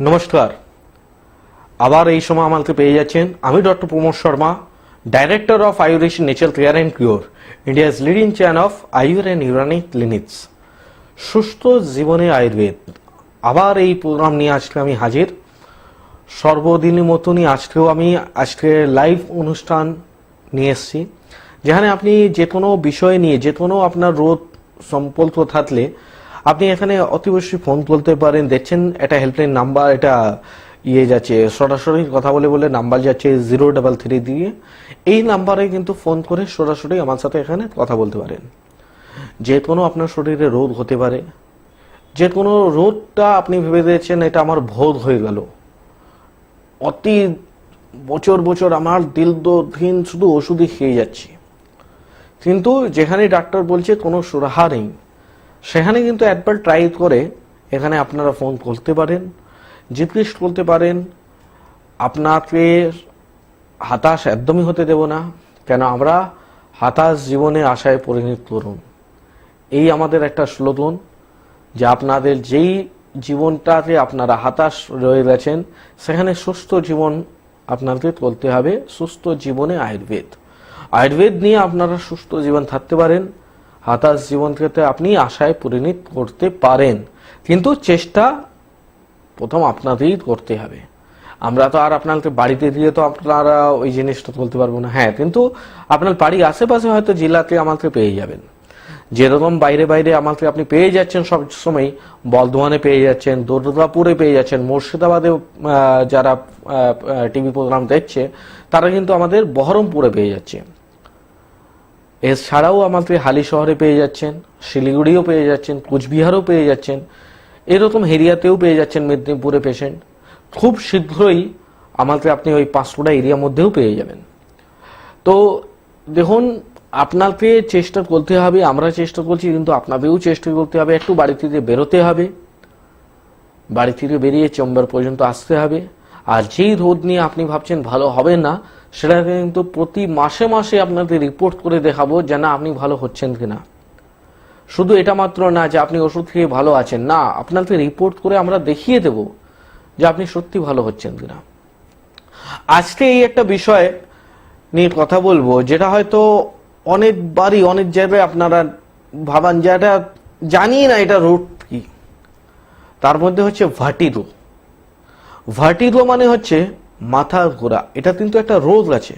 নমস্কার। আবার এই সময় আমাকে পেয়ে যাচ্ছেন আমি doctor Pramod Sharma, director of Ayurish nature care and cure, India's leading chain of Ayur and ইউরানিক ক্লিনিক্স। সুস্থ জীবনে আয়ুর্বেদ, আবার এই প্রোগ্রাম নিয়ে আজকে আমি হাজির। সর্বদিনের মতনই আজকে লাইভ অনুষ্ঠান নিয়ে এসেছি, যেখানে আপনি যে কোনো বিষয় নিয়ে যে কোনো আপনার রোগ সম্পর্ক থাকলে আপনি এখানে অতি অবশ্যই ফোন তুলতে পারেন। দেখছেন এটা হেল্পলাইন নাম্বার, এটা যাচ্ছে সরাসরি কথা বলে নাম্বার যাচ্ছে 033 দিয়ে। এই নাম্বারে কিন্তু ফোন করে সরাসরি আমার সাথে এখানে কথা বলতে পারেন। যে কোনো আপনার শরীরে রোগ হতে পারে, যে কোনো রোগটা আপনি ভেবে দিয়েছেন এটা আমার ভোগ হয়ে গেল, অতি বছর আমার দিন শুধু ওষুধই খেয়ে যাচ্ছি, কিন্তু যেখানে ডাক্তার বলছে কোনো সুরাহা নেই, সেখানে কিন্তু একবার ট্রাই করে এখানে আপনারা ফোন করতে পারেন, জিজ্ঞেস করতে পারেন। আপনাকে হতাশ একদমই হতে দেব না, কেন আমরা হতাশ জীবনে আশায় পরিণত করুন, এই আমাদের একটা স্লোগান। যে আপনাদের যেই জীবনটাতে আপনারা হতাশ রয়ে গেছেন, সেখানে সুস্থ জীবন আপনাদের করতে হবে। সুস্থ জীবনে আয়ুর্বেদ নিয়ে আপনারা সুস্থ জীবন থাকতে পারেন, হতাশ জীবনকে আপনি আশায় পরিণত করতে পারেন, কিন্তু চেষ্টা প্রথম আপনাদেরই করতে হবে। আমরা তো আর আপনাকে বাড়িতে দিয়ে তো আপনারা ওই জিনিসটা বলতে পারবো না। হ্যাঁ, কিন্তু আপনার বাড়ির আশেপাশে হয়তো জেলাতে আমাকে পেয়ে যাবেন। যেরকম বাইরে আমাকে আপনি পেয়ে যাচ্ছেন সব সময়, বর্ধমানে পেয়ে যাচ্ছেন, দুর্গাপুরে পেয়ে যাচ্ছেন, মুর্শিদাবাদে যারা টিভি প্রোগ্রাম দেখছে তারা কিন্তু আমাদের বহরমপুরে পেয়ে যাচ্ছে। এছাড়াও আমাকে হালি শহরে পেয়ে যাচ্ছেন, শিলিগুড়িও পেয়ে যাচ্ছেন, কুচবিহারও পেয়ে যাচ্ছেন, এরকম এরিয়াতেও পেয়ে যাচ্ছেন মেদিনীপুরে পেশেন্ট। খুব শীঘ্রই আমাকে আপনি ওই 500টা এরিয়ার মধ্যেও পেয়ে যাবেন। তো দেখুন, আপনাকে চেষ্টা করতে হবে, আমরা চেষ্টা করছি, কিন্তু আপনাদেরও চেষ্টা করতে হবে। একটু বাড়ি থেকে বেরোতে হবে, বাড়ি থেকে বেরিয়ে চেম্বার পর্যন্ত আসতে হবে। আর যেই রোদ নিয়ে আপনি ভাবছেন ভালো হবে না, সেটাকে কিন্তু প্রতি মাসে আপনাদের রিপোর্ট করে দেখাবো যে না আপনি ভালো হচ্ছেন কিনা। শুধু এটা মাত্র না যে আপনি ওষুধ খেয়ে ভালো আছেন, না, আপনাকে রিপোর্ট করে আমরা দেখিয়ে দেব যে আপনি সত্যি ভালো হচ্ছেন কিনা। আজকে এই একটা বিষয় নিয়ে কথা বলবো, যেটা হয়তো অনেকবারই অনেক জায়গায় আপনারা ভাবান যে এটা জানি না এটা রোগ কি। তার মধ্যে হচ্ছে ভার্টিগো মানে হচ্ছে মাথা ঘোরা। এটা কিন্তু একটা রোগ আছে।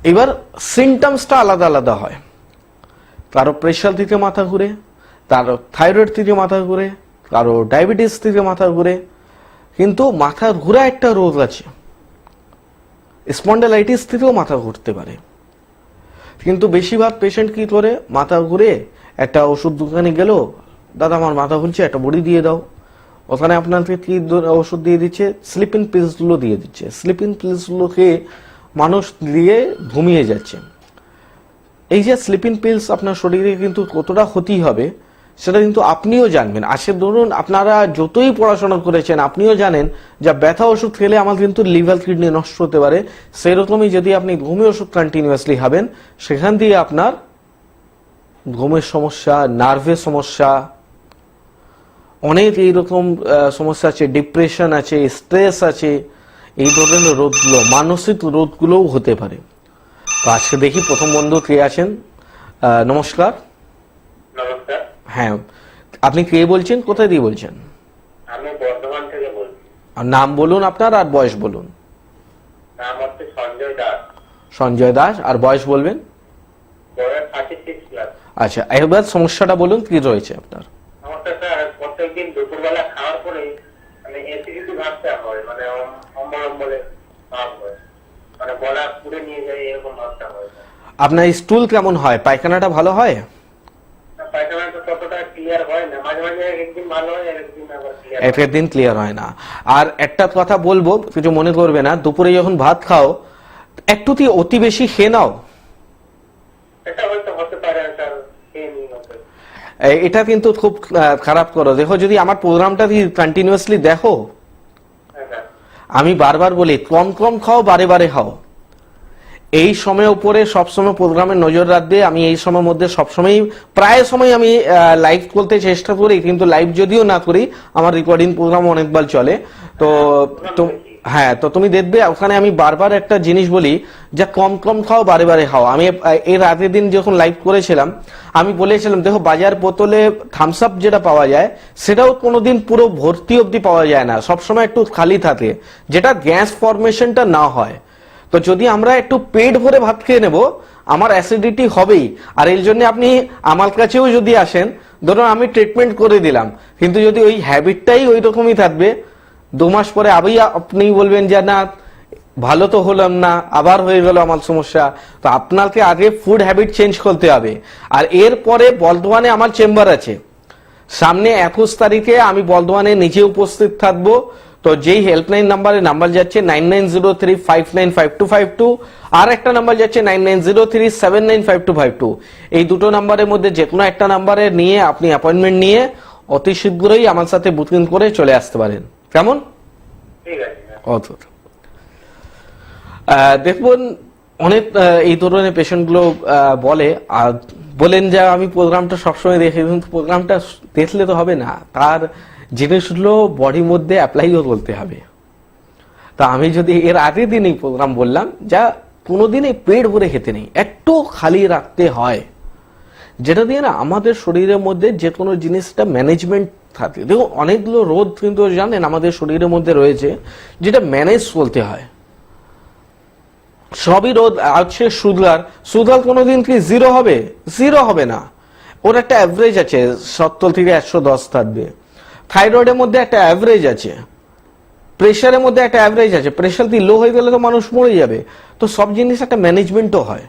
এবার সিমটমসটা আলাদা আলাদা হয়। কারো প্রেশার থেকে মাথা ঘুরে, কারো থাইরয়েড থেকে মাথা ঘুরে, কারো ডায়াবেটিস থেকে মাথা ঘুরে। কিন্তু মাথা ঘোরা একটা রোগ আছে, স্পন্ডালাইটিস থেকেও মাথা ঘুরতে পারে। কিন্তু বেশিরভাগ পেশেন্ট কি করে, মাথা ঘুরে একটা ওষুধ দোকানে গেল, দাদা আমার মাথা ঘুরছে, একটা বড়ি দিয়ে দাও। ওখানে আপনাকে কি ওষুধ দিয়ে দিচ্ছে, স্লিপিং পিলসগুলো দিয়ে দিচ্ছে। স্লিপিং পিলসগুলো খেয়ে মানুষ দিয়ে ঘুমিয়ে যাচ্ছে। এই যে স্লিপিং পিলস আপনার শরীরে কিন্তু কতটা ক্ষতি হবে সেটা কিন্তু আপনিও জানবেন। আসে ধরুন আপনারা যতই পড়াশোনা করেছেন, আপনিও জানেন যে ব্যথা ওষুধ খেলে আমার কিন্তু লিভার কিডনি নষ্ট হতে পারে। সেরকমই যদি আপনি ঘুমের ওষুধ কন্টিনিউয়াসলি খাবেন, সেখান দিয়ে আপনার ঘুমের সমস্যা, নার্ভের সমস্যা, অনেক এইরকম সমস্যা আছে, ডিপ্রেশন আছে, স্ট্রেস আছে, এই ধরনের রোগগুলো, মানসিক রোগগুলোও হতে পারে। তো আজকে দেখি প্রথম বন্ধু কে আছেন। নমস্কার। নমস্কার। হ্যাঁ, আপনি কে বলছেন, কোথায় দিয়ে বলছেন? আমি বর্ধমান থেকে বলছি। আর নাম বলুন আপনার, আর বয়স বলুন। নাম হচ্ছে সঞ্জয় দাস। সঞ্জয় দাস, আর বয়স বলবেন? বয়স 36 প্লাস। আচ্ছা, এবার সমস্যাটা বলুন, কি রয়েছে আপনার? সমস্যাটা প্রত্যেকদিন দুপুরবেলা খাওয়ার পরে মানে অ্যাসিডিটি ভাবটা হয়, মানে অম্বলে ভাব হয়, মানে গলা পুড়ে নিয়ে যায়, এরকম ভাবটা হয়। আপনার স্টুল কেমন হয়, পায়খানাটা ভালো হয়? পায়খানাটা ততটা ক্লিয়ার হয় না, মাঝে মাঝে একদিন ভালো হয়, একদিন আবার ক্লিয়ার, একদিন ক্লিয়ার হয় না। আর একটা কথা বলবো, কিছু মনে করবে না, দুপুরে যখন ভাত খাও একটু অতি বেশি খেয়ে নাও। এটা হয়তো হতে পারে, স্যার খেয়ে নিই হতে। এটা কিন্তু খুব খারাপ করো। দেখো, যদি আমার প্রোগ্রামটা কন্টিনিউয়াসলি দেখো, আমি বারবার বলি কম খাও, বারে খাও। এই সময়ের উপরে সবসময় প্রোগ্রামে নজর রাখবে। আমি এই সময়ের মধ্যে সবসময় প্রায় সময় আমি লাইভ করতে চেষ্টা করি, কিন্তু লাইভ যদিও না করি আমার রেকর্ডিং প্রোগ্রাম অনেকবার চলে। তো হ্যাঁ, তো তুমি দেখবে ওখানে আমি বারবার একটা জিনিস বলি যে কম কম খাও, বারে বারে খাও। আমি এর আগের দিন যখন লাইভ করেছিলাম আমি বলেছিলাম দেখো বাজার বোতলে থামস আপ যেটা পাওয়া যায় সেটাও কোনোদিন পুরো ভর্তি অবধি পাওয়া যায় না, সবসময় একটু খালি থাকে, যেটা গ্যাস ফরমেশনটা না হয়। তো যদি আমরা একটু পেট ভরে ভাত খেয়ে নেব আমার অ্যাসিডিটি হবেই। আর এর জন্য আপনি আমার কাছেও যদি আসেন, ধরুন আমি ট্রিটমেন্ট করে দিলাম, কিন্তু যদি ওই হ্যাবিটটাই ওই রকমই থাকবে 2 মাস পরে আপনি বলবেন যে না ভালো তো হলাম না, আবার হয়ে গেল আমার সমস্যা। তো আপনাকে আগে ফুড হ্যাবিট চেঞ্জ করতে হবে। আর এরপরে বর্ধমানে আমার চেম্বার আছে, সামনে 21 তারিখে আমি বর্ধমানে নিজে উপস্থিত থাকবো। তো যেই হেল্পলাইন নাম্বার যাচ্ছে 9903595252, আর একটা নাম্বার যাচ্ছে 9903795252। এই দুটো নাম্বারের মধ্যে যে কোনো একটা নাম্বারে নিয়ে আপনি অ্যাপয়েন্টমেন্ট নিয়ে অতি শীঘ্রই আমার সাথে বুকিং করে চলে আসতে পারেন। কেমন? ঠিক আছে। অদ্ভুত। দেখুন অনেক এই ধরনের পেশেন্টগুলো বলেন যে আমি প্রোগ্রামটা সবসময় দেখি, কিন্তু প্রোগ্রামটা দেখলে তো হবে না, তার জিনিসগুলো বডির মধ্যে অ্যাপ্লাইও করতে হবে। তা আমি যদি এর আগের দিনই প্রোগ্রাম বললাম যা কোনোদিনই পেট ভরে খেতে নেই, একটু খালি রাখতে হয়, যেটা দিয়ে না আমাদের শরীরের মধ্যে যে কোনো জিনিসটা ম্যানেজমেন্ট থাকে। দেখো অনেকগুলো রোদ কিন্তু জানেন আমাদের শরীরের মধ্যে রয়েছে যেটা ম্যানেজ করতে হয়। সবই রোদ আছে। সুগার কোনোদিন কি জিরো হবে? জিরো হবে না, ওর একটা অ্যাভারেজ আছে, 70 থেকে 110 থাকবে। থাইরয়েডের মধ্যে একটা অ্যাভারেজ আছে, প্রেশারের মধ্যে একটা অ্যাভারেজ আছে, প্রেশার দিয়ে লো হয়ে গেলে তো মানুষ মরে যাবে। তো সব জিনিস একটা ম্যানেজমেন্টও হয়।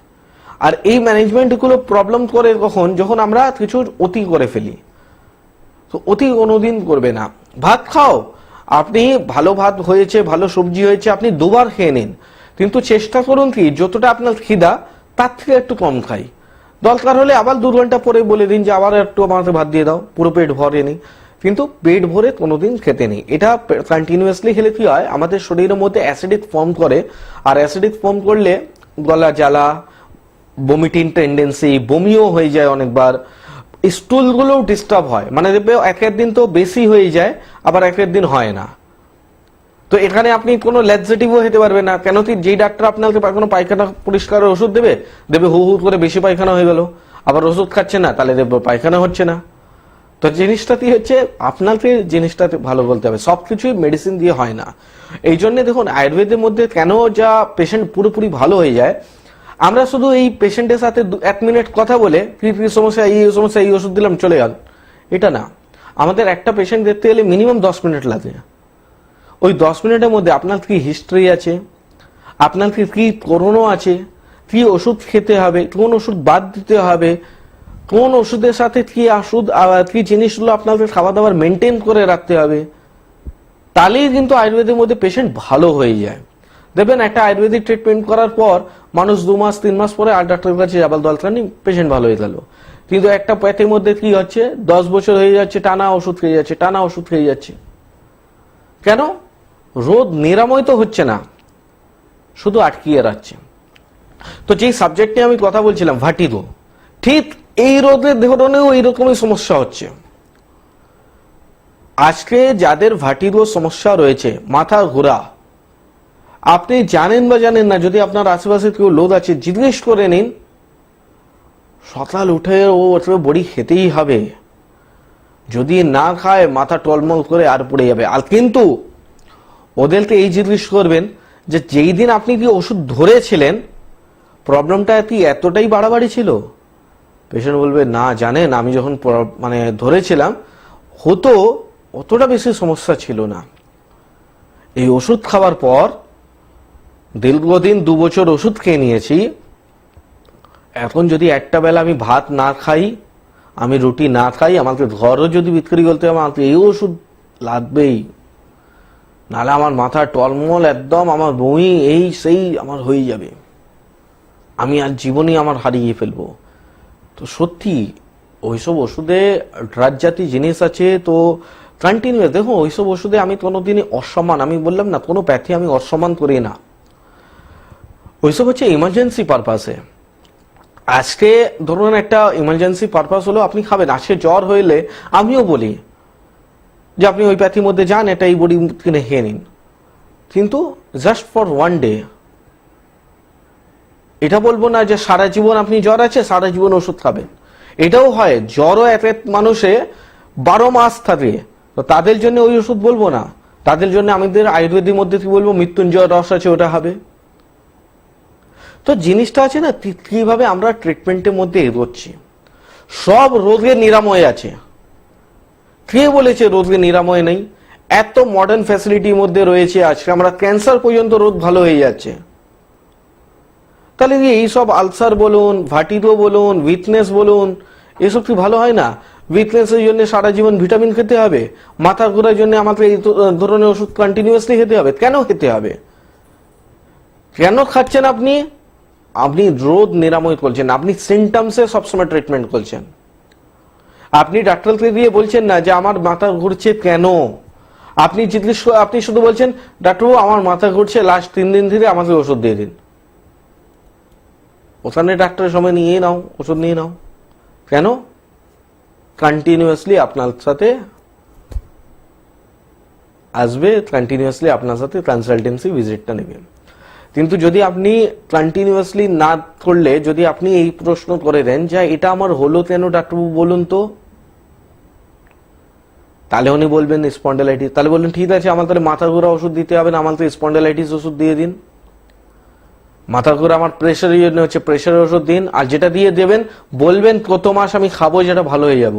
আর এই ম্যানেজমেন্টগুলো প্রবলেম করে কখন, যখন আমরা কিছু অতি করে ফেলি। তো অতি কোনোদিন করবে না। ভাত খাও, আপনি ভালো ভাত হয়েছে, ভালো সবজি হয়েছে, আপনি 2 বার খেয়ে নিন, কিন্তু চেষ্টা করুন কি যতটা আপনার খিদা তার থেকে একটু কম খাই। দরকার হলে আবার 2 ঘন্টা পরে বলে দিন যে আবার একটু আমাকে ভাত দিয়ে দাও, পুরো পেট ভরে নি, কিন্তু পেট ভরে কোনোদিন খেতে নেই। এটা কন্টিনিউয়াসলি খেলে কি হয় আমাদের শরীরের মধ্যে অ্যাসিডিক ফর্ম করে, আর অ্যাসিডিক ফর্ম করলে গলা জ্বালা, বমিটিং টেন্ডেন্সি, বমিও হয়ে যায় অনেকবার, স্টুলগুলোও ডিস্টার্ব হয়। মানে দেখবে একের দিন তো বেশি হয়ে যায়, আবার একের দিন হয় না। তো এখানে আপনি কোনো ল্যাক্সেটিভও খেতে পারবেন না, কেন কি যেই ডাক্তার আপনাকে কোনো পায়খানা পরিষ্কার ওষুধ দেবে হু হু করে বেশি পায়খানা হয়ে গেল, আবার ওষুধ খাচ্ছে না, তাহলে দেখবে পায়খানা হচ্ছে না। তো জিনিসটাতে হচ্ছে আপনাকে জিনিসটাতে ভালো বলতে হবে, সবকিছুই মেডিসিন দিয়ে হয় না। এই জন্য দেখুন আয়ুর্বেদের মধ্যে কেন যা পেশেন্ট পুরোপুরি ভালো হয়ে যায়, আমরা শুধু এই পেশেন্টের সাথে 1 মিনিট কথা বলে কি সমস্যা, এই সমস্যা, এই ওষুধ দিলাম চলে গেল, এটা না। আমাদের একটা পেশেন্ট দেখতে গেলে মিনিমাম 10 মিনিট লাগে। ওই 10 মিনিটের মধ্যে আপনার কি হিস্ট্রি আছে, আপনার কি করোনা আছে, কি ওষুধ খেতে হবে, কোন ওষুধ বাদ দিতে হবে, কোন ওষুধের সাথে কি জিনিসগুলো আপনাদের খাওয়া দাওয়ার মেনটেন করে রাখতে হবে, তাহলেই কিন্তু আয়ুর্বেদের মধ্যে পেশেন্ট ভালো হয়ে যায়। দেখবেন একটা আয়ুর্বেদিক ট্রিটমেন্ট করার পর মানুষ 2 মাস 3 মাস পরে আর ডাক্তারের কাছে যাবার দরকার নেই, পেশেন্ট ভালো হয়ে গেল। কিন্তু একটা প্যাথের মধ্যে কি হচ্ছে, 10 বছর হয়ে যাচ্ছে টানা ওষুধ খেয়ে যাচ্ছে। কেন? রোগ নিরাময় তো হচ্ছে না, শুধু আটকিয়ে রাখছে। তো যেই সাবজেক্ট নিয়ে আমি কথা বলছিলাম ভার্টিগো, ঠিক এই রোগের ধরনেও এইরকমই সমস্যা হচ্ছে। আজকে যাদের ভার্টিগো সমস্যা রয়েছে, মাথা ঘোরা, আপনি জানেন বা জানেন না, যদি আপনার আশেপাশে কেউ লোক আছে জিজ্ঞেস করে নিন, সকাল উঠে ও বড়ি খেতেই হবে, যদি না খায় মাথা টলমল করে আর পড়ে যাবে। আর কিন্তু ওদেরকে এই জিজ্ঞেস করবেন যে যেই দিন আপনি কি ওষুধ ধরেছিলেন প্রবলেমটা কি এতটাই বাড়াবাড়ি ছিল? পেশেন্ট বলবে না জানেন আমি যখন ধরেছিলাম হতো অতটা বেশি সমস্যা ছিল না, এই ওষুধ খাওয়ার পর দীর্ঘদিন 2 বছর ওষুধ খেয়ে নিয়েছি, এখন যদি একটা বেলা আমি ভাত না খাই, আমি রুটি না খাই, আমাকে ঘরও যদি বিক্রি করতে হবে আমাকে এই ওষুধ লাগবেই, নাহলে আমার মাথা টলমল একদম, আমার বমি এই সেই আমার হয়ে যাবে, আমি আর জীবনই আমার হারিয়ে ফেলবো। তো সত্যি ওইসব ওষুধে ড্রাগ জাতীয় জিনিস আছে। তো কন্টিনিউয়াস দেখো ওইসব ওষুধে আমি কোনোদিনই অসম্মান, আমি বললাম না কোনো প্যাথি আমি অসম্মান করি না। ওইসব হচ্ছে ইমার্জেন্সি পারপাসে। আজকে ধরুন একটা ইমার্জেন্সি পারপাস হলো আপনি খাবেন, আজকে জ্বর হইলে আমিও বলি যে আপনি ওই প্যাথির মধ্যে যান, এটা এই বড়ি কিনে খেয়ে নিন, কিন্তু জাস্ট ফর ওয়ান ডে। এটা বলবো না যে সারা জীবন আপনি জ্বর আছে সারা জীবন ওষুধ খাবেন। এটাও হয়, জ্বরও এক এক মানুষে 12 মাস থাকে, তো তাদের জন্য ওই ওষুধ বলবো না। তাদের জন্য আমাদের আয়ুর্বেদের মধ্যে কি বলবো, মৃত্যুঞ্জয় রস আছে, ওটা হবে। তো জিনিসটা আছে না, কিভাবে আমরা ট্রিটমেন্টের মধ্যে এগোচ্ছি। সব রোগের নিরাময় আছে। কে বলেছে রোগের নিরাময় নেই? এত মডার্ন ফ্যাসিলিটির মধ্যে রয়েছে, আজকে আমরা ক্যান্সার পর্যন্ত রোগ ভালো হয়ে যাচ্ছে। তাহলে কি এইসব আলসার বলুন, ভার্টিগো বলুন, উইকনেস বলুন, এসব কি ভালো হয় না? উইকনেসের জন্য সারা জীবন ভিটামিন খেতে হবে, মাথা ঘোরার জন্য আমাকে এই ধরনের ওষুধ কন্টিনিউয়াসলি খেতে হবে। কেন খেতে হবে? কেন খাচ্ছেন আপনি? আপনি রোগ নিরাময় করছেন, আপনি সিমটমসে সবসময় ট্রিটমেন্ট করছেন। আপনি ডাক্তারকে দিয়ে বলছেন না যে আমার মাথা ঘুরছে কেন, আপনি শুধু বলছেন ডাক্তারবাবু আমার মাথা ঘুরছে, লাস্ট 3 দিন ধরে আমাকে ওষুধ দিয়ে দিন। ওখানে ডাক্তারের সময় নিয়ে নাও, ওষুধ নিয়ে নাও। কেন? কন্টিনিউয়াসলি আপনার সাথে আসবে, কন্টিনিউয়াসলি আপনার সাথে কনসালটেন্সি ভিজিটটা নেবে। কিন্তু যদি আপনি কন্টিনিউয়াসলি না করলে, যদি আপনি এই প্রশ্ন করে দেন যে এটা আমার হলো কেন ডাক্তারবাবু বলুন তো, তাহলে উনি বলবেন স্পন্ডালাইটিস। তাহলে বললেন ঠিক আছে, আমার তাহলে মাথা ঘোরা ওষুধ দিতে হবে না, আমার তো স্পন্ডালাইটিস ওষুধ দিয়ে দিন। মাথা ঘোরা আমার প্রেশারের জন্য হচ্ছে, প্রেশারের ওষুধ দিন। আর যেটা দিয়ে দেবেন বলবেন কত মাস আমি খাবো যেটা ভালো হয়ে যাব।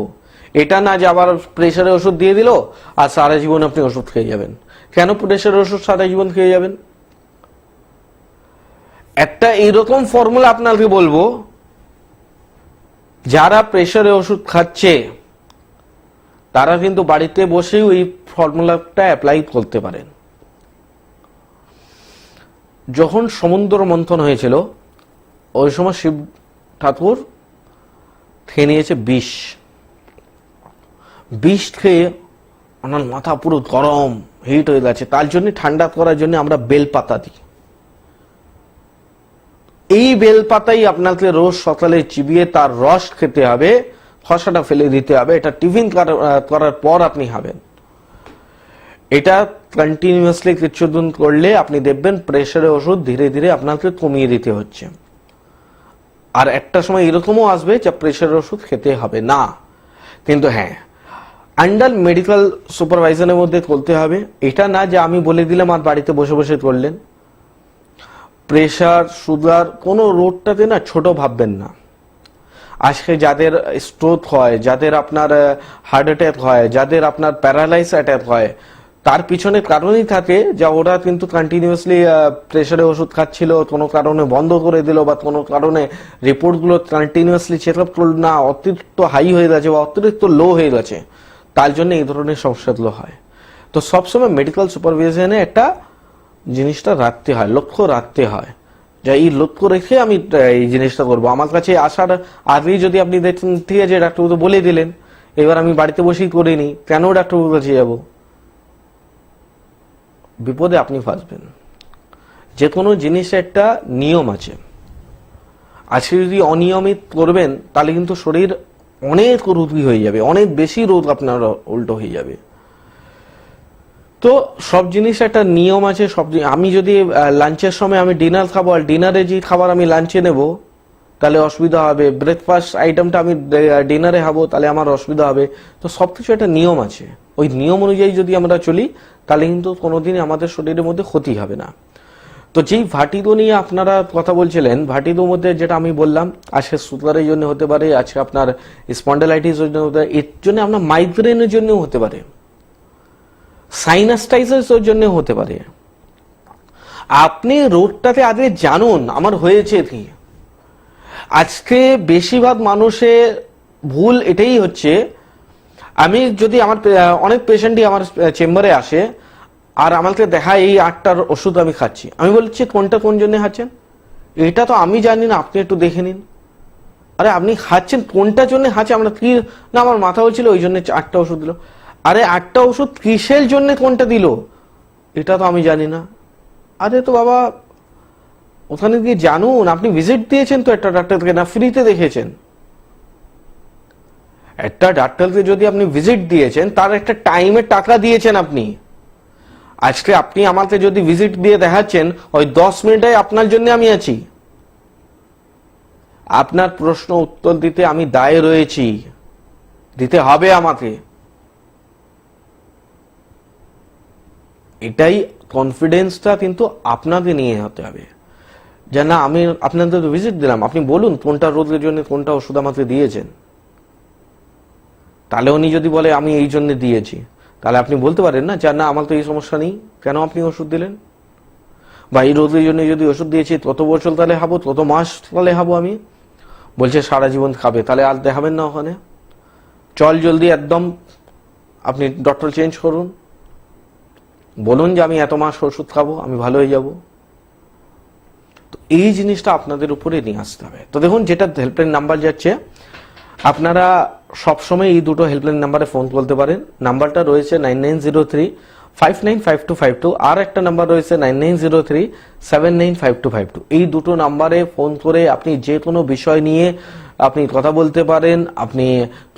এটা না যে আবার প্রেশারের ওষুধ দিয়ে দিল আর সারা জীবন আপনি ওষুধ খেয়ে যাবেন। কেন প্রেশারের ওষুধ সারা জীবন খেয়ে যাবেন? একটা এইরকম ফর্মুলা আপনাকে বলবো, যারা প্রেশারের ওষুধ খাচ্ছে তারা কিন্তু বাড়িতে বসেই ওই ফর্মুলাটা অ্যাপ্লাই করতে পারেন। যখন সমুদ্র মন্থন হয়েছিল ওই সময় শিব ঠাকুর খেয়ে নিয়েছে বিষ। বিষ খেয়ে ওনার মাথা পুরো গরম হিট হয়ে গেছে। তার জন্য ঠান্ডা করার জন্য আমরা বেলপাতা দিই। এই বেলপাতাই আপনাকে রোজ সকালে চিবিয়ে তার রস খেতে হবে, খসাটা ফেলে দিতে হবে। এটা টিফিন করার পর আপনি খাবেন। এটা কন্টিনিউয়াসলি কিছুদিন করলে আপনি দেখবেন প্রেশারের ওষুধ ধীরে ধীরে আপনাকে কমিয়ে দিতে হচ্ছে। আর একটা সময় এরকমও আসবে যে প্রেশারের ওষুধ খেতে হবে না। কিন্তু হ্যাঁ, আন্ডার মেডিকেল সুপারভাইজনের মধ্যে করতে হবে। এটা না যে আমি বলে দিলাম আর বাড়িতে বসে বসে করলেন। প্রেশার, সুগার কোনো রোগটাতে না ছোট ভাববেন না। আজকে যাদের স্ট্রোক হয়, যাদের আপনার হার্ট অ্যাটাক হয়, যাদের আপনার প্যারালাইস অ্যাটাক হয়, তার পিছনে কারণই থাকে যে ওরা কিন্তু কন্টিনিউয়াসলি প্রেশারের ওষুধ খাচ্ছিল, কোনো কারণে বন্ধ করে দিল বা কোনো কারণে রিপোর্টগুলো কন্টিনিউয়াসলি চেক আপ করল না, অতিরিক্ত হাই হয়ে গেছে বা অতিরিক্ত লো হয়ে গেছে, তার জন্য এই ধরনের সমস্যাগুলো হয়। তো সবসময় মেডিকেল সুপারভিশনে একটা জিনিসটা রাখতে হয়, লক্ষ্য রাখতে হয় যে এই লক্ষ্য রেখে আমি এই জিনিসটা করবো। আমার কাছে আসার আগেই যদি আপনি দেখছেন ঠিক আছে ডাক্তারবাবু তো বলে দিলেন, এবার আমি বাড়িতে বসেই করিনি, কেন ডাক্তারবাবুর কাছে যাবো? বিপদে আপনি ফাঁসবেন। যে কোনো জিনিসের একটা নিয়ম আছে। আজকে যদি অনিয়মিত করবেন তাহলে কিন্তু শরীর অনেক রোগী হয়ে যাবে, অনেক বেশি রোগ আপনার উল্টো হয়ে যাবে। তো সব জিনিস একটা নিয়ম আছে। আমি যদি লাঞ্চের সময় আমি ডিনার খাবো আর ডিনারে যে খাবার আমি লাঞ্চে নেব তাহলে অসুবিধা হবে, ব্রেকফাস্ট আইটেমটা আমি ডিনারে খাবো তাহলে আমার অসুবিধা হবে। তো সবকিছু একটা নিয়ম আছে, ওই নিয়ম অনুযায়ী যদি আমরা চলি তাহলে কিন্তু কোনোদিনই আমাদের শরীরের মধ্যে ক্ষতি হবে না। তো যেই ভার্টিগো নিয়ে আপনারা কথা বলছিলেন, ভার্টিগোর মধ্যে যেটা আমি বললাম আজকে সুগারের জন্য হতে পারে, আজকে আপনার স্পন্ডালাইটিস জন্য হতে পারে, এর জন্য আপনার মাইগ্রেনের জন্য হতে পারে, সাইনাস্টাইটিসের জন্য হতে পারে। আপনি রোগটাকে আগে জানুন আমার হয়েছে কি। আজকে বেশিরভাগ মানুষের ভুল এটাই হচ্ছে, আমি যদি আমার অনেক পেশেন্টই আমার চেম্বারে আসে আর আমাকে দেখায় এই 8টার ওষুধ আমি খাচ্ছি, আমি বলছি কোনটা কোন জন্য খাচ্ছেন? এটা তো আমি জানি না, আপনি একটু দেখে নিন। আরে আপনি খাচ্ছেন কোনটার জন্য খাচ্ছেন? আমরা কি না আমার মাথা হচ্ছিল ওই জন্য 8টা ওষুধ দিল। আরে 8টা ওষুধ কিসের জন্য কোনটা দিল এটা তো আমি জানি না। আরে তো বাবা ওখানে গিয়ে জানুন, আপনি ভিজিট দিয়েছেন তো একটা ডাক্তারকে, না ফ্রিতে দেখেছেন? একটা ডাক্তারকে যদি আপনি ভিজিট দিয়েছেন, তার একটা টাইমের টাকা দিয়েছেন আপনি। আজকে আপনি আমাকে যদি ভিজিট দিয়ে দেখাচ্ছেন, ওই 10 মিনিটে আপনার জন্য আমি আছি, আপনার প্রশ্ন উত্তর দিতে আমি দায়ে রয়েছি, দিতে হবে আমাকে। এটাই কনফিডেন্সটা কিন্তু আপনাকে নিয়ে হতে হবে, যে না আমি আপনাদের ভিজিট দিলাম, আপনি বলুন কোনটা রোগের জন্য কোনটা ওষুধ আমাকে দিয়েছেন। তাহলে উনি যদি বলে আমি এই জন্য দিয়েছি, তাহলে আপনি বলতে পারেন না যে না আমার তো এই সমস্যা নেই, কেন আপনি ওষুধ দিলেন? বা এই রোগের জন্য যদি ওষুধ দিয়েছি তত বছর তাহলে খাবো, তত মাস তাহলে খাবো আমি, বলছে সারা জীবন খাবে, তাহলে আর দেখাবেন না ওখানে? চল জলদি একদম আপনি ডক্টর চেঞ্জ করুন, বলুন যে আমি এত মাস ওষুধ খাবো, আমি ভালো হয়ে যাব। তো এই জিনিসটা আপনাদের উপরে নিয়ে আসতে হবে। তো দেখুন, যেটা হেল্পলাইন নাম্বার যাচ্ছে, আপনারা সবসময় এই দুটো হেল্পলাইন নাম্বারে ফোন করতে পারেন। নাম্বারটা রয়েছে 9903595252, আর একটা নাম্বার রয়েছে 9903795252। এই দুটো নাম্বারে ফোন করে আপনি যে কোনো বিষয় নিয়ে আপনি কথা বলতে পারেন। আপনি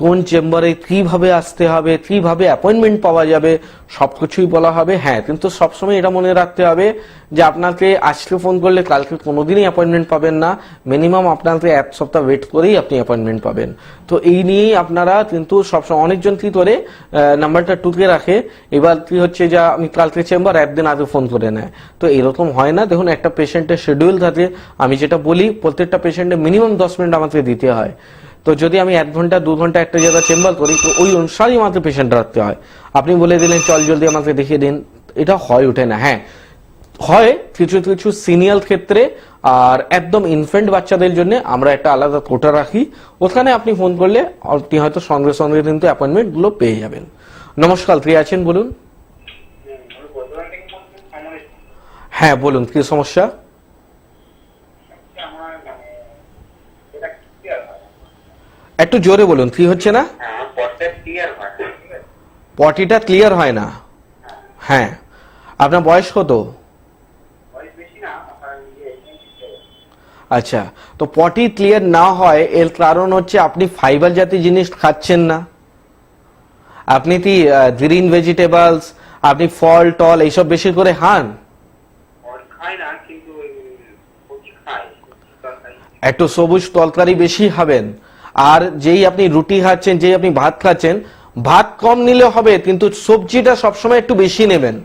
কোন চেম্বারে কিভাবে আসতে হবে, কিভাবে অ্যাপয়েন্টমেন্ট পাওয়া যাবে, সবকিছুই বলা হবে। হ্যাঁ, কিন্তু সবসময় এটা মনে রাখতে হবে যে আপনাকে আজকে ফোন করলে কালকে কোনোদিনই অ্যাপয়েন্টমেন্ট পাবেন না, মিনিমাম আপনাকে 1 সপ্তাহ ওয়েট করেই আপনি অ্যাপয়েন্টমেন্ট পাবেন। তো এই নিয়েই আপনারা কিন্তু সবসময়, অনেকজন কি করে নাম্বারটা টুকে রাখে, এবার কি হচ্ছে যে আমি কালকে চেম্বার, একদিন আগে ফোন করে নেয়। তো এরকম হয় না। দেখুন, একটা পেশেন্টের শিডিউল থাকে, আমি যেটা বলি প্রত্যেকটা পেশেন্টে মিনিমাম 10 মিনিট আমাকে দিতে হয়। তো যদি আমি 1 ঘন্টা 2 ঘন্টা একটা জায়গায় চেম্বার করি, তো ওই অনুসারেই আমাকে পেশেন্ট রাখতে হয়। আপনি বলে দিলেন চল জলদি আমাকে দেখিয়ে দিন, এটা হয় ওঠে না। হ্যাঁ হয় কিছু কিছু সিনিয়র ক্ষেত্রে, আর একদম ইনফেন্ট বাচ্চাদের জন্য আমরা একটা আলাদা কোটা রাখি, ওখানে আপনি ফোন করলে আপনি হয়তো সঙ্গে সঙ্গে কিন্তু অ্যাপয়েন্টমেন্ট গুলো পেয়ে যাবেন। নমস্কার, কে আছেন বলুন? হ্যাঁ বলুন, কি সমস্যা? একটু জোরে বলুন, কি হচ্ছে না? পটিটা ক্লিয়ার হয় না। হ্যাঁ, আপনার বয়স কত? আচ্ছা, তো পটি ক্লিয়ার না হয় এর কারণ হচ্ছে আপনি ফাইবার জাতীয় জিনিস খাচ্ছেন না। আপনি কি গ্রিন ভেজিটেবলস, আপনি ফল টল এইসব বেশি করে খান? একটু সবুজ তরকারি বেশি খাবেন। আর যেই আপনি রুটি খাচ্ছেন, যেই আপনি ভাত খাচ্ছেন, ভাত কম নিলে হবে, কিন্তু সবজিটা সবসময় একটু বেশি নেবেন।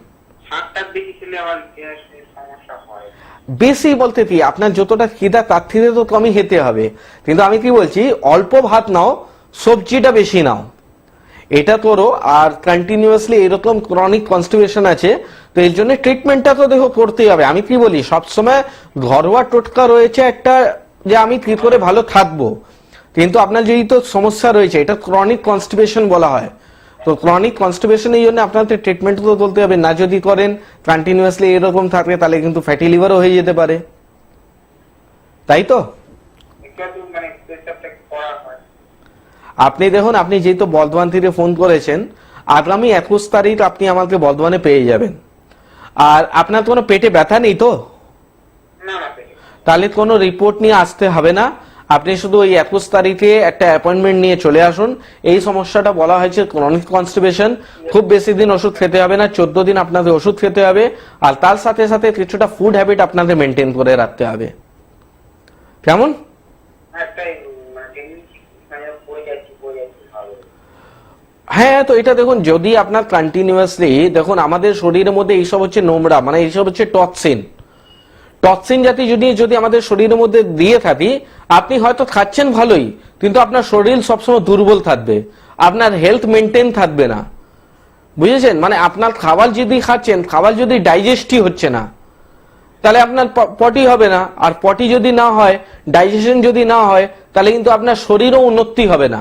বেশি বলতে কি, আপনার যতটা খিদা তার থেকে তো কমই খেতে হবে। কিন্তু আমি কি বলছি, অল্প ভাত নাও, সবজিটা বেশি নাও, এটা করো। আর কন্টিনিউয়াসলি এরকম ক্রনিক কনস্টিপেশন আছে, তো এর জন্য ট্রিটমেন্টটা তো দেখো করতেই হবে। আমি কি বলি, সবসময় ঘরোয়া টোটকা রয়েছে একটা, যে আমি কি করে ভালো থাকবো। কিন্তু আপনার যেই তো সমস্যা রয়েছে, এটা ক্রনিক কনস্টিপেশন বলা হয়। তো ক্রনিক কনস্টিপেশন এই জন্য আপনাদের ট্রিটমেন্ট তো বলতে হবে। না যদি করেন কন্টিনিউয়াসলি এরকম থাকে, তাহলে কিন্তু ফ্যাটি লিভারও হয়ে যেতে পারে, তাই তো? আপনি দেখুন, আপনি যেহেতু বর্ধমান থেকে ফোন করেছেন, আগামী 21 তারিখ আপনি আমাকে বর্ধমানে পেয়ে যাবেন। আর আপনার কোনো পেটে ব্যথা নেই তো? তাহলে কোনো রিপোর্ট নিয়ে আসতে হবে না, আপনি শুধু ওই 21 তারিখে একটা অ্যাপয়েন্টমেন্ট নিয়ে চলে আসুন। এই সমস্যাটা বলা হয়েছে ক্রনিক কনস্টিপেশন। খুব বেশি দিন ওষুধ খেতে হবে না, 14 দিন আপনাদের ওষুধ খেতে হবে। আর তার সাথে সাথে কিছুটা ফুড হ্যাবিট আপনাদের মেনটেন করে রাখতে হবে। কেমন? হ্যাঁ, তো এটা দেখুন, যদি আপনার কন্টিনিউয়াসলি, দেখুন আমাদের শরীরের মধ্যে এইসব হচ্ছে নোংরা, মানে এইসব হচ্ছে টক্সিন জাতীয় যদি আমাদের শরীরের মধ্যে দিয়ে থাকি, আপনি হয়তো খাচ্ছেন ভালোই, কিন্তু আপনার শরীর সবসময় দুর্বল থাকবে, আপনার হেলথ মেনটেন থাকবে না, বুঝেছেন? মানে আপনার খাবার যদি খাচ্ছেন, খাবার যদি ডাইজেস্টই হচ্ছে না, তাহলে আপনার পটি হবে না। আর পটি যদি না হয়, ডাইজেশন যদি না হয়, তাহলে কিন্তু আপনার শরীরও উন্নতি হবে না।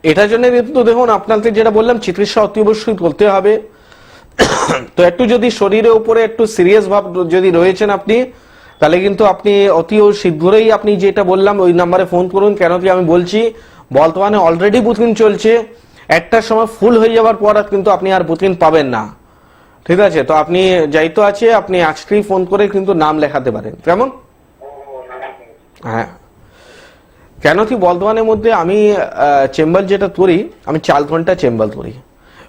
এটার জন্য কিন্তু দেখুন, আপনাকে যেটা বললাম, চিকিৎসা অতি অবশ্যই করতে হবে। তো একটু যদি শরীরের উপরে একটু সিরিয়াস ভাব যদি রয়েছেন আপনি, তাহলে কিন্তু আপনি অতি শীঘ্রই আপনি যেটা বললাম ওই নাম্বারে ফোন করুন। কেন কি আমি বলছি, বর্তমানে অলরেডি বুকিং চলছে, একটা সময় ফুল হয়ে যাওয়ার পর কিন্তু আপনি আর বুকিং পাবেন না, ঠিক আছে, তো আপনি যাইতো আছে, আপনি আজকেই ফোন করে কিন্তু নাম লেখাতে পারেন, কেমন? হ্যাঁ, কেন কি বর্ধমানের মধ্যে আমি চেম্বার যেটা করি, আমি 4 ঘন্টা চেম্বার করি।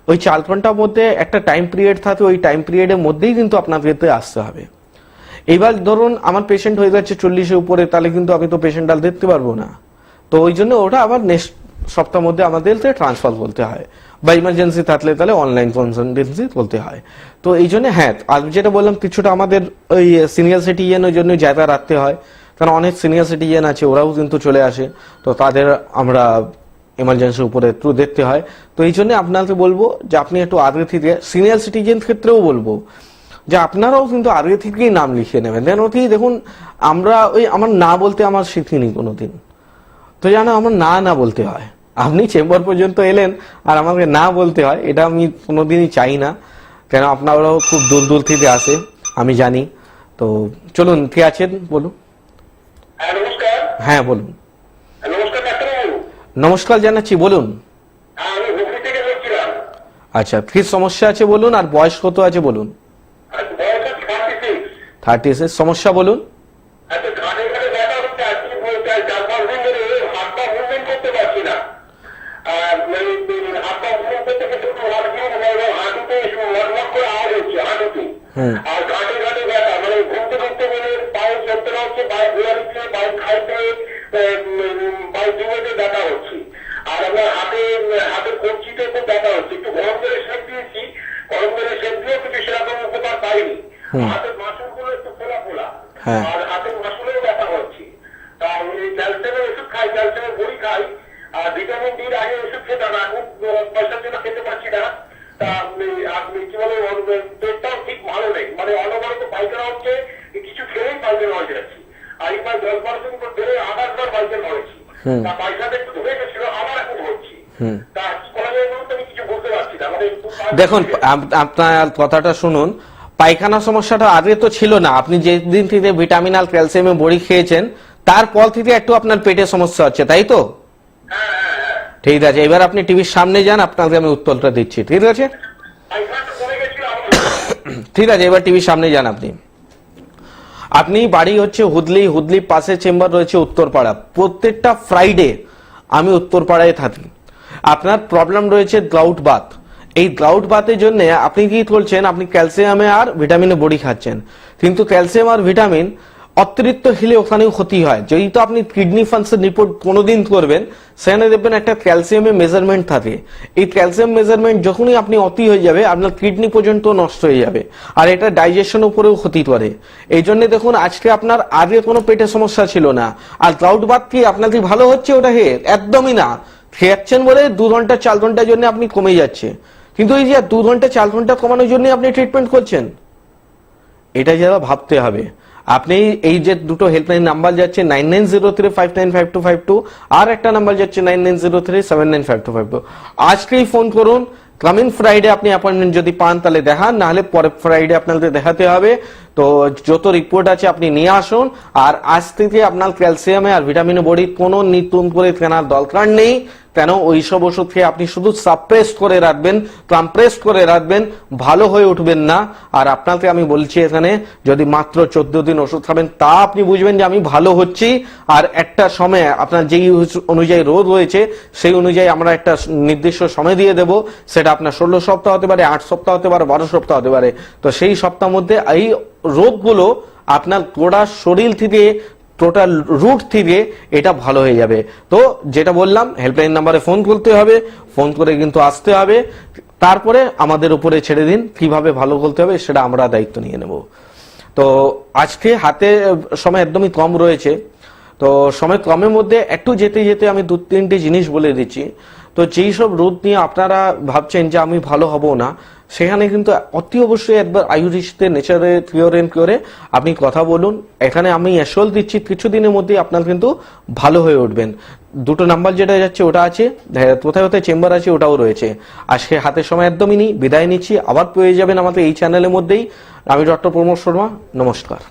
ওই 4 ঘন্টার মধ্যে একটা টাইম পিরিয়ড থাকে, ওই টাইম পিরিয়ডের মধ্যেই কিন্তু আপনাদেরকে আসতে হবে। এইবার ধরুন আমার পেশেন্ট হয়ে যাচ্ছে 40-এর উপরে, তাহলে কিন্তু আমি তো পেশেন্ট আর দেখতে পারবো না। তো ওই জন্য ওটা আবার নেক্সট সপ্তাহের মধ্যে আমাদেরকে ট্রান্সফার করতে হয়, বা ইমার্জেন্সি থাকলে তাহলে অনলাইন কনসালটেন্সি করতে হয়। তো এই জন্য হ্যাঁ, আর যেটা বললাম কিছুটা আমাদের ওই সিনিয়র সিটিজেনের জন্য জায়গা রাখতে হয়, কারণ অনেক সিনিয়র সিটিজেন আছে, ওরাও কিন্তু চলে আসে, তো তাদের আমরা এমার্জেন্সির উপরে একটু দেখতে হয়। তো এই জন্য আপনাকে বলবো যে আপনি একটু আগে থেকে, সিনিয়র সিটিজেন ক্ষেত্রেও বলবো যে আপনারাও কিন্তু আগে থেকেই নাম লিখিয়ে নেবেন। কেন কি দেখুন, আমরা ওই আমার না বলতে আমার শিখিনি কোনোদিন, তো জানো আমার না না বলতে হয়। আপনি চেম্বার পর্যন্ত এলেন আর আমাকে না বলতে হয়, এটা আমি কোনোদিনই চাই না। কেন আপনারাও খুব দূর দূর থেকে আসে, আমি জানি। তো চলুন, কে আছেন বলুন। নমস্কার। হ্যাঁ বলুন। নমস্কার ডাক্তারবাবু। নমস্কার জানাচ্ছি, বলুন। আমি হুগলি থেকে বলছিলাম। আচ্ছা, কি সমস্যা আছে বলুন, আর বয়স কত আছে বলুন? বয়স 36। 36, সমস্যা বলুন। আচ্ছা, ঘাড়ে ঘাড়ে ব্যথা হচ্ছে, আজকে 4-5 দিন ধরে হাত পা মুভমেন্ট করতে পারছি না। হাত পা মুভমেন্ট করতে করতে হাঁটুতে মটমট করে আওয়াজ হচ্ছে, হাঁটুতে। আর ঘাটে ঘাটে ব্যথা, মানে ঘুরতে ঘুরতে গেলে পায়ে যন্ত্রণা হচ্ছে, পায়ে ঘোরা দিচ্ছে, পায়ে খাইতে, পায়ে জুমেতে ব্যথা হচ্ছে। আর আমার হাতের কবজিতে খুব ব্যথা হচ্ছে। একটু গরম করে সেঁক দিয়েছি, গরম করে সেঁক দিয়েও কিন্তু সেরকম উপকার পাইনি। হাতের মাসুল গুলো একটু ফোলা ফোলা, আর হাতের মাসুলেও ব্যথা হচ্ছে। তা ক্যালসিয়ামের ওষুধ খাই, ক্যালসিয়ামের বড়ি খাই, আর ভিটামিন ডির আগে ওষুধ খেতাম, এখন পয়সার জন্য খেতে পারছি না। তা আপনি কি বলে, পেটটাও ঠিক ভালো নেই, মানে অনবরত পায়খানা হচ্ছে, কিছু খেলেই পায়খানা হয়ে যাচ্ছে। আর এই প্রায় 10-12 দিন ধরে 8-8 বার পায়খানা হয়েছি। তা পায়খানাটা একটু ধরে গেছিল, আবার এখন হচ্ছে। তা কি করা যায় বলতে আমি কিছু বলতে পারছি না। দেখুন, আপনার কথাটা শুনুন। পায়খানা সমস্যাটা আগে তো ছিল না, আপনি যেদিন থেকে ভিটামিন আর ক্যালসিয়ামের বড়ি খেয়েছেন তারপর থেকে একটু আপনার পেটের সমস্যা হচ্ছে, তাই তো? ঠিক আছে, এবার আপনি টিভির সামনে যান, আপনাকে আমি উত্তরটা দিচ্ছি, ঠিক আছে? ঠিক আছে, এবার টিভির সামনে যান। আপনি বাড়ি হচ্ছে হুদলি পাশে চেম্বার রয়েছে উত্তরপাড়া। প্রত্যেকটা ফ্রাইডে আমি উত্তরপাড়ায় থাকি। আপনার প্রবলেম রয়েছে গ্লাউট বাত। এই গ্লাউট বাতের জন্য আপনি কি করছেন, আপনি ক্যালসিয়ামে আর ভিটামিনে বড়ি খাচ্ছেন, কিন্তু ক্যালসিয়াম আর ভিটামিন অতিরিক্ত খেলে ওখানেও ক্ষতি হয়। যদি তো আপনি কিডনি ফাংশন রিপোর্ট কোনোদিন করবেন, সেখানে দেখবেন একটা ক্যালসিয়ামের মেজারমেন্ট থাকে। এই ক্যালসিয়াম মেজারমেন্ট যখনই আপনি অতি হয়ে যাবে, আপনার কিডনি পর্যন্ত নষ্ট হয়ে যাবে, আর এটা ডাইজেশন উপরেও ক্ষতি করে। এই জন্য দেখুন, আজকে আপনার আগে কোনো পেটের সমস্যা ছিল না, আর গ্লাউট বাত কি আপনার কি ভালো হচ্ছে ওটাকে? একদমই না। খেয়াচ্ছেন বলে 2 ঘন্টা 4 ঘন্টার জন্য আপনি কমে যাচ্ছে, কিন্তু এই যে 2 ঘন্টা 4 ঘন্টা কমানোর জন্য আপনি ট্রিটমেন্ট করছেন, এটা যারা ভাবতে হবে। আপনি এই যে দুটো হেল্পলাইন নাম্বার যাচ্ছে 9903595252, আর একটা নাম্বার যাচ্ছে 9903795252, আজকেই ফোন করুন। কামিং ফ্রাইডে আপনি অ্যাপয়েন্টমেন্ট যদি পান তাহলে দেখান, না হলে পরের ফ্রাইডে আপনাদের দেখাতে হবে। তো যত রিপোর্ট আছে আপনি নিয়ে আসুন, আর আজ থেকে আপনার ক্যালসিয়ামে আর ভিটামিনে বড়ি কোনো নতুন করে কেনার দরকার নেই। কেন, ওইসব ওষুধ খেয়ে আপনি শুধু সাপ্রেস করে রাখবেন, কম্প্রেস করে রাখবেন, ভালো হয়ে উঠবেন না। আর আপনাকে আমি বলছি, এখানে যদি মাত্র 14 দিন ওষুধ খাবেন, তা আপনি বুঝবেন যে আমি ভালো হচ্ছি। আর একটা সময় আপনার যেই অনুযায়ী রোগ হয়েছে সেই অনুযায়ী আমরা একটা নির্দিষ্ট সময় দিয়ে দেব, সেটা আপনার 16 সপ্তাহ হতে পারে, 8 সপ্তাহ হতে পারে, 12 সপ্তাহ হতে পারে। তো সেই সপ্তাহের মধ্যে এই রোগগুলো আপনার গোটা শরীর থেকে, টোটাল রুট থেকে এটা ভালো হয়ে যাবে। তো যেটা বললাম, হেল্পলাইন নাম্বারে ফোন করতে হবে, ফোন করে কিন্তু আসতে হবে, তারপরে আমাদের উপরে ছেড়ে দিন কিভাবে ভালো করতে হবে, সেটা আমরা দায়িত্ব নিয়ে নেব। তো আজকে হাতে সময় একদমই কম রয়েছে, তো সময় কমের মধ্যে একটু যেতে যেতে আমি 2-3টে জিনিস বলে দিচ্ছি। তো যেই সব রোগ নিয়ে আপনারা ভাবছেন যে আমি ভালো হব না, সেখানে কিন্তু অতি অবশ্যই একবার আয়ুর্বেদে নেচারে কিওর এন্ড কিওরে আপনি কথা বলুন। এখানে আমি অ্যাসল দিচ্ছি, কিছুদিনের মধ্যেই আপনার কিন্তু ভালো হয়ে উঠবেন। দুটো নাম্বার যেটা যাচ্ছে ওটা আছে, কোথায় কোথায় চেম্বার আছে ওটাও রয়েছে। আজকে হাতের সময় একদমই নেই, বিদায় নিচ্ছি। আবার পেয়ে যাবেন আমাদের এই চ্যানেলের মধ্যেই। আমি ডক্টর প্রমোদ শর্মা, নমস্কার।